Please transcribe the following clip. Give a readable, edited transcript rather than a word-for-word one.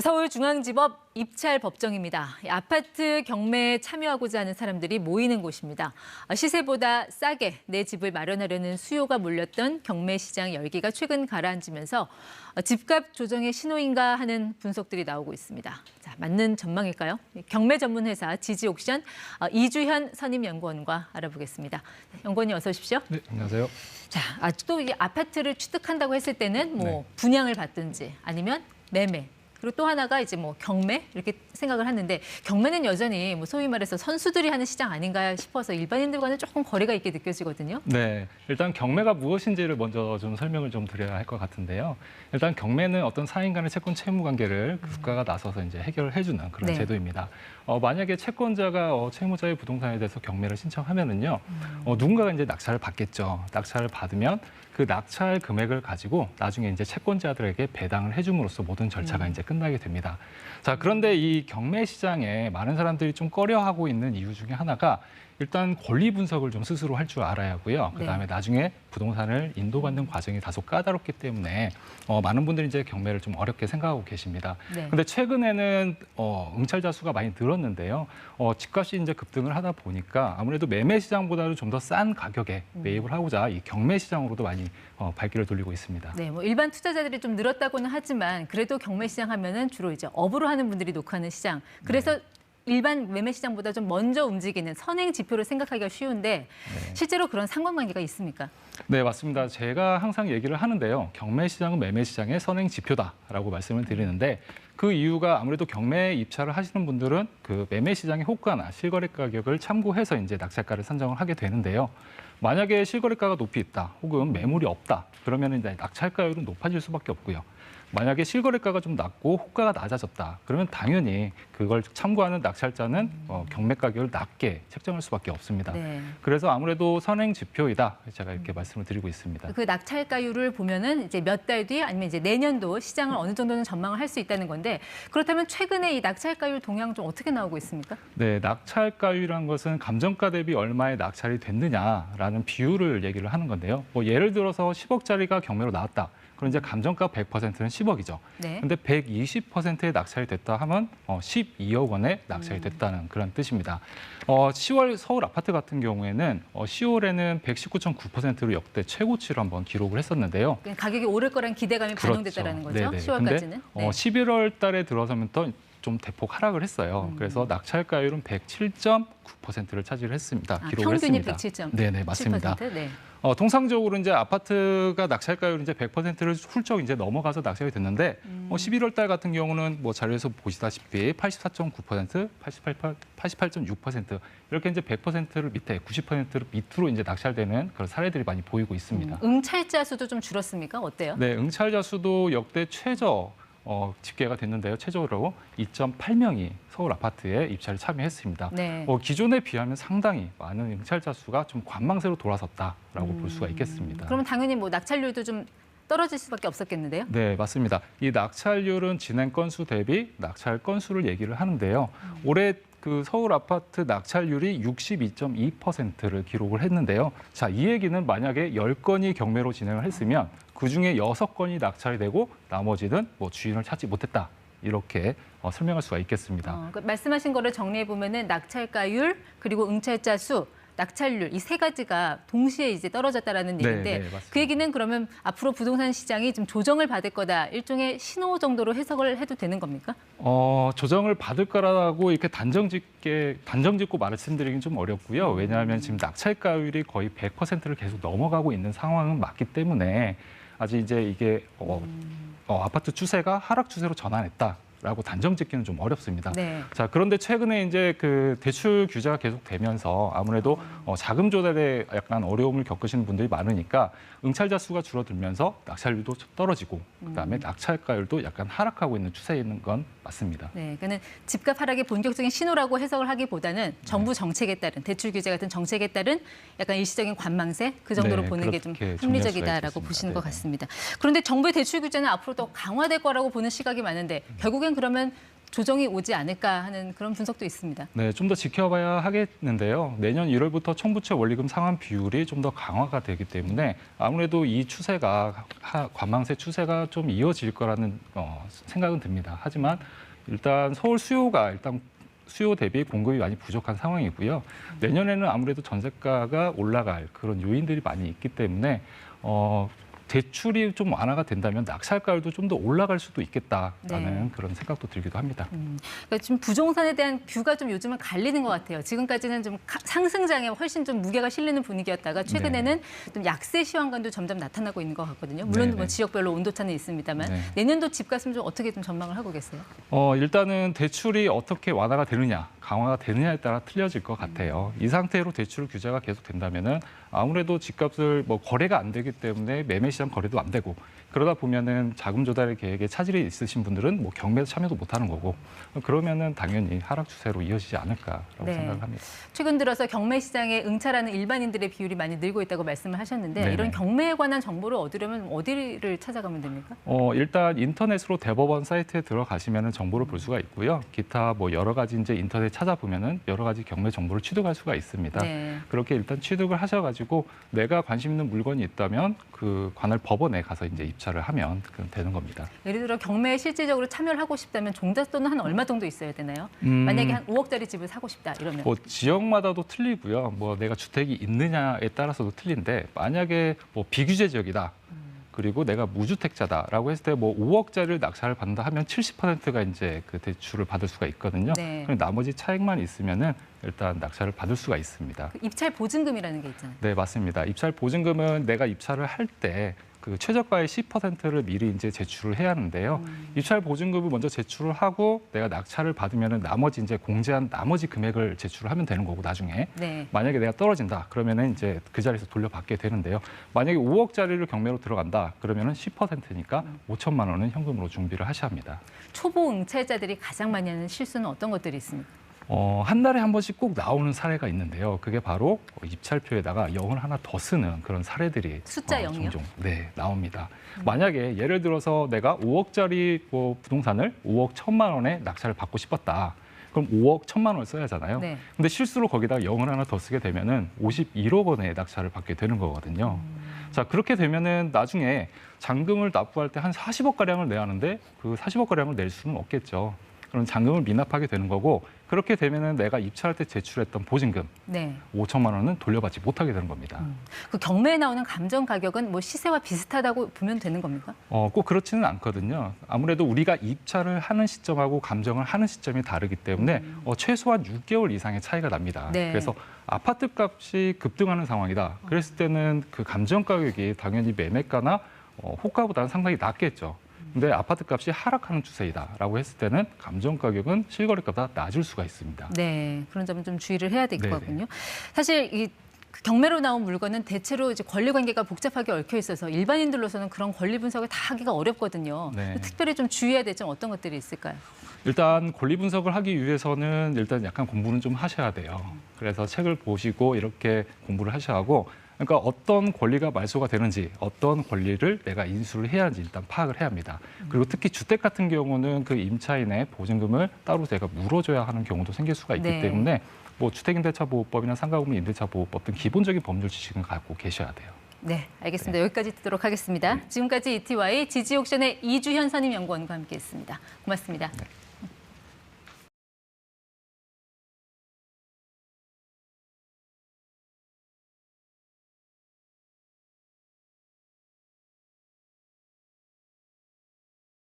서울중앙지법 입찰법정입니다. 아파트 경매에 참여하고자 하는 사람들이 모이는 곳입니다. 시세보다 싸게 내 집을 마련하려는 수요가 몰렸던 경매 시장 열기가 최근 가라앉으면서 집값 조정의 신호인가 하는 분석들이 나오고 있습니다. 자, 맞는 전망일까요? 경매 전문 회사 지지옥션 이주현 선임연구원과 알아보겠습니다. 연구원님 어서 오십시오. 네, 안녕하세요. 자, 또 이 아파트를 취득한다고 했을 때는 분양을 받든지 아니면 매매. 그리고 또 하나가 이제 경매 이렇게 생각을 하는데 경매는 여전히 소위 말해서 선수들이 하는 시장 아닌가 싶어서 일반인들과는 조금 거리가 있게 느껴지거든요. 네, 일단 경매가 무엇인지를 먼저 좀 설명을 좀 드려야 할 것 같은데요. 일단 경매는 어떤 사인 간의 채권 채무 관계를 국가가 나서서 이제 해결을 해주는 그런 제도입니다. 만약에 채권자가 채무자의 부동산에 대해서 경매를 신청하면은요, 누군가가 이제 낙찰을 받겠죠. 낙찰을 받으면 그 낙찰 금액을 가지고 나중에 이제 채권자들에게 배당을 해줌으로써 모든 절차가 이제 끝나게 됩니다. 자, 그런데 이 경매 시장에 많은 사람들이 좀 꺼려하고 있는 이유 중에 하나가 일단 권리 분석을 좀 스스로 할 줄 알아야 하고요. 그다음에 나중에 부동산을 인도받는 과정이 다소 까다롭기 때문에 많은 분들이 이제 경매를 좀 어렵게 생각하고 계십니다. 근데 최근에는 응찰자 수가 많이 늘었는데요. 집값이 이제 급등을 하다 보니까 아무래도 매매 시장보다는 좀 더 싼 가격에 매입을 하고자 이 경매 시장으로도 많이 발길을 돌리고 있습니다. 네, 일반 투자자들이 좀 늘었다고는 하지만 그래도 경매 시장 하면은 주로 이제 업으로 하는 분들이 녹화하는 시장. 그래서 일반 매매 시장보다 좀 먼저 움직이는 선행 지표를 생각하기가 쉬운데 실제로 그런 상관관계가 있습니까? 네, 맞습니다. 제가 항상 얘기를 하는데요. 경매 시장은 매매 시장의 선행 지표다라고 말씀을 드리는데 그 이유가 아무래도 경매 입찰을 하시는 분들은 그 매매 시장의 호가나 실거래 가격을 참고해서 이제 낙찰가를 산정을 하게 되는데요. 만약에 실거래가가 높이 있다 혹은 매물이 없다 그러면 이제 낙찰가율은 높아질 수밖에 없고요. 만약에 실거래가가 좀 낮고 호가가 낮아졌다. 그러면 당연히 그걸 참고하는 낙찰자는 경매 가격을 낮게 책정할 수밖에 없습니다. 그래서 아무래도 선행 지표이다. 제가 이렇게 말씀을 드리고 있습니다. 그 낙찰가율을 보면은 이제 몇 달 뒤 아니면 이제 내년도 시장을 어느 정도는 전망을 할 수 있다는 건데 그렇다면 최근에 이 낙찰가율 동향 좀 어떻게 나오고 있습니까? 네, 낙찰가율이란 것은 감정가 대비 얼마의 낙찰이 됐느냐라는 비율을 얘기를 하는 건데요. 예를 들어서 10억짜리가 경매로 나왔다. 그럼 이제 감정가 100%는 10억이죠. 근데 120%의 낙찰이 됐다 하면 12억 원의 낙찰이 됐다는 그런 뜻입니다. 10월 서울 아파트 같은 경우에는 10월에는 119.9%로 역대 최고치를 한번 기록을 했었는데요. 가격이 오를 거란 기대감이 반영됐다는 거죠. 10월까지는. 11월 달에 들어서면서 좀 대폭 하락을 했어요. 그래서 낙찰가율은 107.9%를 차지를 했습니다. 기록을 평균이 했습니다. 107.7%. 네네, 맞습니다. 통상적으로 이제 아파트가 낙찰가율이 이제 100%를 훌쩍 이제 넘어가서 낙찰이 됐는데 11월 달 같은 경우는 자료에서 보시다시피 84.9%, 88.6% 이렇게 이제 100%를 밑에 90%를 밑으로 이제 낙찰되는 그런 사례들이 많이 보이고 있습니다. 응찰자 수도 좀 줄었습니까? 어때요? 네, 응찰자 수도 역대 최저 집계가 됐는데요. 최저로 2.8명이 서울 아파트에 입찰에 참여했습니다. 기존에 비하면 상당히 많은 응찰자 수가 좀 관망세로 돌아섰다라고 볼 수가 있겠습니다. 그러면 당연히 낙찰률도 좀 떨어질 수밖에 없었겠는데요? 네, 맞습니다. 이 낙찰률은 진행 건수 대비 낙찰 건수를 얘기를 하는데요. 올해 그 서울 아파트 낙찰률이 62.2%를 기록을 했는데요. 자, 이 얘기는 만약에 10건이 경매로 진행을 했으면 그중에 6건이 낙찰이 되고 나머지는 주인을 찾지 못했다. 이렇게 설명할 수가 있겠습니다. 말씀하신 거를 정리해 보면은 낙찰가율 그리고 응찰자 수 낙찰률 이 세 가지가 동시에 이제 떨어졌다라는 얘기인데 그 얘기는 그러면 앞으로 부동산 시장이 좀 조정을 받을 거다 일종의 신호 정도로 해석을 해도 되는 겁니까? 조정을 받을 거라고 이렇게 단정 짓고 말씀드리긴 좀 어렵고요. 왜냐하면 지금 낙찰가율이 거의 100%를 계속 넘어가고 있는 상황은 맞기 때문에 아직 이제 이게 아파트 추세가 하락 추세로 전환했다라고 단정 짓기는 좀 어렵습니다. 자, 그런데 최근에 이제 그 대출 규제가 계속되면서 아무래도 자금 조달에 약간 어려움을 겪으시는 분들이 많으니까 응찰자 수가 줄어들면서 낙찰률도 떨어지고 그다음에 낙찰가율도 약간 하락하고 있는 추세에 있는 건 맞습니다. 그러니까는 집값 하락의 본격적인 신호라고 해석을 하기보다는 정부 정책에 따른 대출 규제 같은 정책에 따른 약간 일시적인 관망세 그 정도로 보는 게 좀 합리적이다라고 보시는 것 같습니다. 그런데 정부의 대출 규제는 앞으로 더 강화될 거라고 보는 시각이 많은데 결국엔 그러면 조정이 오지 않을까 하는 그런 분석도 있습니다. 네, 좀 더 지켜봐야 하겠는데요. 내년 1월부터 청부채 원리금 상환 비율이 좀 더 강화가 되기 때문에 아무래도 이 추세가 관망세 추세가 좀 이어질 거라는 생각은 듭니다. 하지만 일단 서울 수요가 수요 대비 공급이 많이 부족한 상황이고요. 내년에는 아무래도 전세가가 올라갈 그런 요인들이 많이 있기 때문에 대출이 좀 완화가 된다면 낙찰가율도 좀 더 올라갈 수도 있겠다라는 그런 생각도 들기도 합니다. 그러니까 지금 부동산에 대한 뷰가 좀 요즘은 갈리는 것 같아요. 지금까지는 좀 상승장에 훨씬 좀 무게가 실리는 분위기였다가 최근에는 좀 약세 시황관도 점점 나타나고 있는 것 같거든요. 물론 뭐 지역별로 온도차는 있습니다만 내년도 집값은 좀 어떻게 좀 전망을 하고 계세요? 일단은 대출이 어떻게 완화가 되느냐, 강화가 되느냐에 따라 틀려질 것 같아요. 이 상태로 대출 규제가 계속 된다면은 아무래도 집값을 거래가 안 되기 때문에 매매 시장 거래도 안 되고 그러다 보면은 자금 조달 계획에 차질이 있으신 분들은 경매에 참여도 못 하는 거고 그러면은 당연히 하락 추세로 이어지지 않을까라고 생각을 합니다. 최근 들어서 경매 시장에 응찰하는 일반인들의 비율이 많이 늘고 있다고 말씀을 하셨는데 이런 경매에 관한 정보를 얻으려면 어디를 찾아가면 됩니까? 일단 인터넷으로 대법원 사이트에 들어가시면은 정보를 볼 수가 있고요. 기타 여러 가지 이제 인터넷 찾아보면은 여러 가지 경매 정보를 취득할 수가 있습니다. 그렇게 일단 취득을 하셔가지고 내가 관심 있는 물건이 있다면 그 관할 법원에 가서 이제 입찰을 하면 되는 겁니다. 예를 들어 경매에 실질적으로 참여를 하고 싶다면 종잣돈은 한 얼마 정도 있어야 되나요? 만약에 한 5억짜리 집을 사고 싶다 이러면? 지역마다도 틀리고요. 내가 주택이 있느냐에 따라서도 틀린데 만약에 비규제 지역이다. 그리고 내가 무주택자다라고 했을 때 5억짜리를 낙찰을 받는다 하면 70%가 이제 그 대출을 받을 수가 있거든요. 그럼 나머지 차익만 있으면은 일단 낙찰을 받을 수가 있습니다. 그 입찰 보증금이라는 게 있잖아요. 네, 맞습니다. 입찰 보증금은 내가 입찰을 할 때 그 최저가의 10%를 미리 이제 제출을 해야 하는데요. 입찰 보증금을 먼저 제출을 하고 내가 낙찰을 받으면은 나머지 이제 공제한 나머지 금액을 제출을 하면 되는 거고 나중에 만약에 내가 떨어진다 그러면은 이제 그 자리에서 돌려받게 되는데요. 만약에 5억짜리를 경매로 들어간다 그러면은 10%니까 5천만 원은 현금으로 준비를 하셔야 합니다. 초보 응찰자들이 가장 많이 하는 실수는 어떤 것들이 있습니까? 한 달에 한 번씩 꼭 나오는 사례가 있는데요. 그게 바로 입찰표에다가 0을 하나 더 쓰는 그런 사례들이 숫자 0이요? 종종 나옵니다. 만약에 예를 들어서 내가 5억짜리 부동산을 5억 1천만 원에 낙찰을 받고 싶었다. 그럼 5억 1천만 원을 써야 하잖아요. 근데 실수로 거기다가 0을 하나 더 쓰게 되면은 51억 원의 낙찰을 받게 되는 거거든요. 자, 그렇게 되면은 나중에 잔금을 납부할 때 한 40억 가량을 내야 하는데 그 40억 가량을 낼 수는 없겠죠. 그럼 잔금을 미납하게 되는 거고 그렇게 되면은 내가 입찰할 때 제출했던 보증금 5천만 원은 돌려받지 못하게 되는 겁니다. 그 경매에 나오는 감정 가격은 시세와 비슷하다고 보면 되는 겁니까? 꼭 그렇지는 않거든요. 아무래도 우리가 입찰을 하는 시점하고 감정을 하는 시점이 다르기 때문에 최소한 6개월 이상의 차이가 납니다. 그래서 아파트 값이 급등하는 상황이다. 그랬을 때는 그 감정 가격이 당연히 매매가나 호가보다는 상당히 낮겠죠. 근데 아파트 값이 하락하는 추세이다라고 했을 때는 감정 가격은 실거래가보다 낮을 수가 있습니다. 네, 그런 점은 좀 주의를 해야 될 것 같군요. 사실 이 경매로 나온 물건은 대체로 이제 권리 관계가 복잡하게 얽혀 있어서 일반인들로서는 그런 권리 분석을 다 하기가 어렵거든요. 특별히 좀 주의해야 될 점 어떤 것들이 있을까요? 일단 권리 분석을 하기 위해서는 일단 약간 공부는 좀 하셔야 돼요. 그래서 책을 보시고 이렇게 공부를 하셔야 하고 그러니까 어떤 권리가 말소가 되는지 어떤 권리를 내가 인수를 해야 하는지 일단 파악을 해야 합니다. 그리고 특히 주택 같은 경우는 그 임차인의 보증금을 따로 제가 물어줘야 하는 경우도 생길 수가 있기 때문에 주택임대차보호법이나 상가구매 임대차보호법 등 기본적인 법률 지식은 갖고 계셔야 돼요. 네, 알겠습니다. 여기까지 듣도록 하겠습니다. 지금까지 ETY 지지옥션의 이주현 선임연구원과 함께했습니다. 고맙습니다.